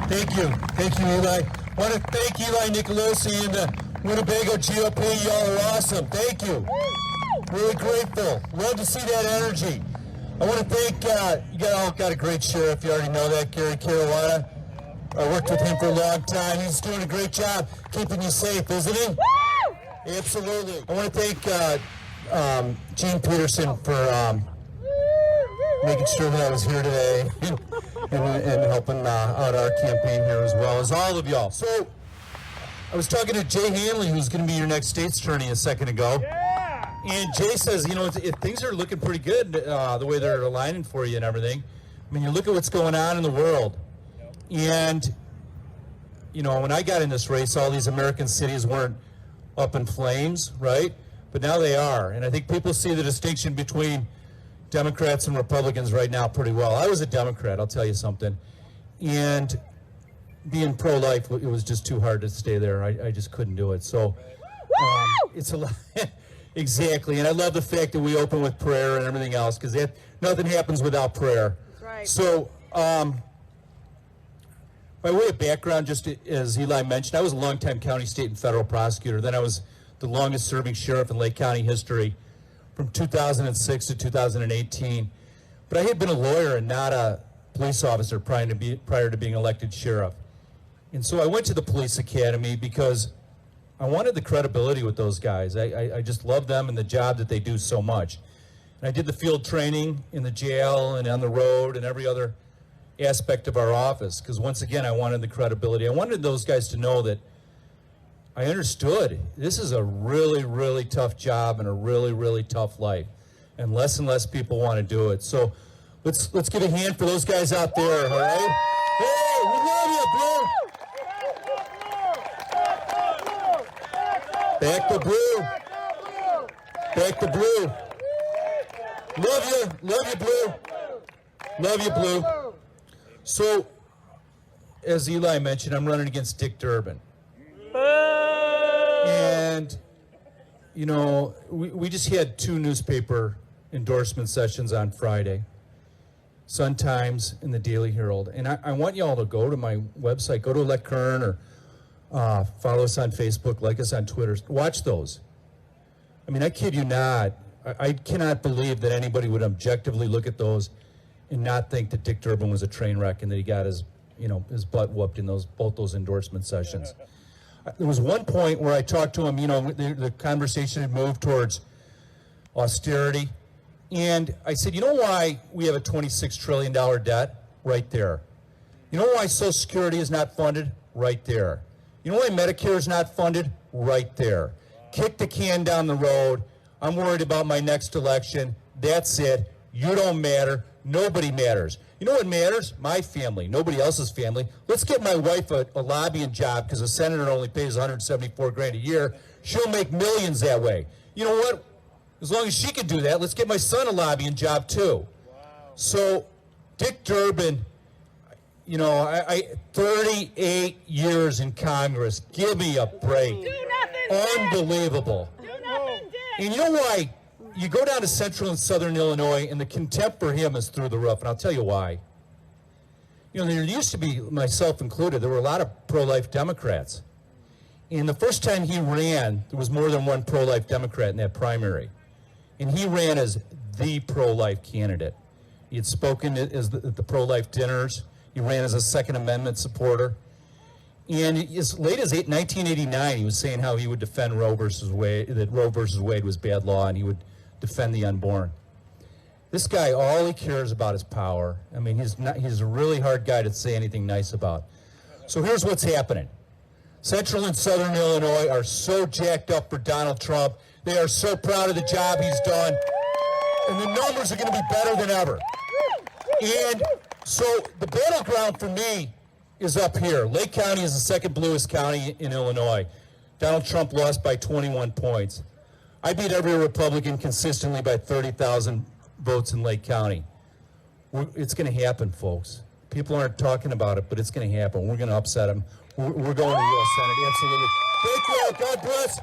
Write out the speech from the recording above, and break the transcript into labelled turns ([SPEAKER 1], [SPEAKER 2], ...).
[SPEAKER 1] Thank you, Eli. I want to thank Eli Nicolosi and the Winnebago GOP. Y'all are awesome. Thank you. Really grateful. Love to see that energy. I want to thank, you all got a great sheriff. You already know that, Gary Caruana. I worked with him for a long time. He's doing a great job keeping you safe, isn't he? Absolutely. I want to thank Gene Peterson for making sure that I was here today and helping out our campaign here as well as all of y'all. So I was talking to Jay Hanley, who's going to be your next state's attorney a second ago. Yeah. And Jay says, you know, if things are looking pretty good, the way they're aligning for you and everything. I mean, you look at what's going on in the world. And, you know, when I got in this race, all these American cities weren't up in flames, right? But now they are. And I think people see the distinction between Democrats and Republicans right now pretty well. I was a Democrat, I'll tell you something. And being pro-life, it was just too hard to stay there. I just couldn't do it. So it's a lot. Exactly. And I love the fact that we open with prayer and everything else, because nothing happens without prayer.
[SPEAKER 2] That's right.
[SPEAKER 1] So by way of background, just as Eli mentioned, I was a longtime county, state, and federal prosecutor. Then I was the longest-serving sheriff in Lake County history from 2006 to 2018. But I had been a lawyer and not a police officer prior to being elected sheriff. And so I went to the police academy because I wanted the credibility with those guys. I just love them and the job that they do so much. And I did the field training in the jail and on the road and every other aspect of our office, because once again, I wanted the credibility. I wanted those guys to know that I understood this is a really, really tough job and a really, really tough life. And less people want to do it. So let's give a hand for those guys out there, all right? Hey, we love you, bro. Back the blue. Back the blue. Love you, blue. Love you, blue. So, as Eli mentioned, I'm running against Dick Durbin. And, you know, we just had 2 newspaper endorsement sessions on Friday, Sun-Times and the Daily Herald. And I want you all to go to my website, go to Elect Curran, or follow us on Facebook, like us on Twitter. Watch those. I mean, I kid you not. I cannot believe that anybody would objectively look at those and not think that Dick Durbin was a train wreck and that he got his butt whooped in both those endorsement sessions. There was one point where I talked to him, you know, the conversation had moved towards austerity. And I said, you know why we have a $26 trillion debt? Right there. You know why Social Security is not funded? Right there. You know why Medicare is not funded? Right there. Kick the can down the road. I'm worried about my next election. That's it. You don't matter. Nobody matters. You know what matters? My family, nobody else's family. Let's get my wife a lobbying job, because a senator only pays $174,000 a year. She'll make millions that way. You know what? As long as she can do that, let's get my son a lobbying job too. Wow. So Dick Durbin, you know, I 38 years in Congress. Give me a break.
[SPEAKER 2] Do nothing,
[SPEAKER 1] Unbelievable.
[SPEAKER 2] Dick. Do nothing, Dick.
[SPEAKER 1] And you know why? You go down to central and southern Illinois, and the contempt for him is through the roof, and I'll tell you why. You know, there used to be, myself included, there were a lot of pro-life Democrats. And the first time he ran, there was more than one pro-life Democrat in that primary. And he ran as the pro-life candidate. He had spoken at the pro-life dinners. He ran as a Second Amendment supporter. And as late as 1989, he was saying how he would defend Roe versus Wade, that Roe versus Wade was bad law, and he would defend the unborn. This guy, all he cares about is power. I mean, he's a really hard guy to say anything nice about. So here's what's happening. Central and southern Illinois are so jacked up for Donald Trump. They are so proud of the job he's done. And the numbers are going to be better than ever. And so the battleground for me is up here. Lake County is the second bluest county in Illinois. Donald Trump lost by 21 points. I beat every Republican consistently by 30,000 votes in Lake County. It's going to happen, folks. People aren't talking about it, but it's going to happen. We're going to upset them. We're going to the U.S. Senate, absolutely. Thank you. God bless.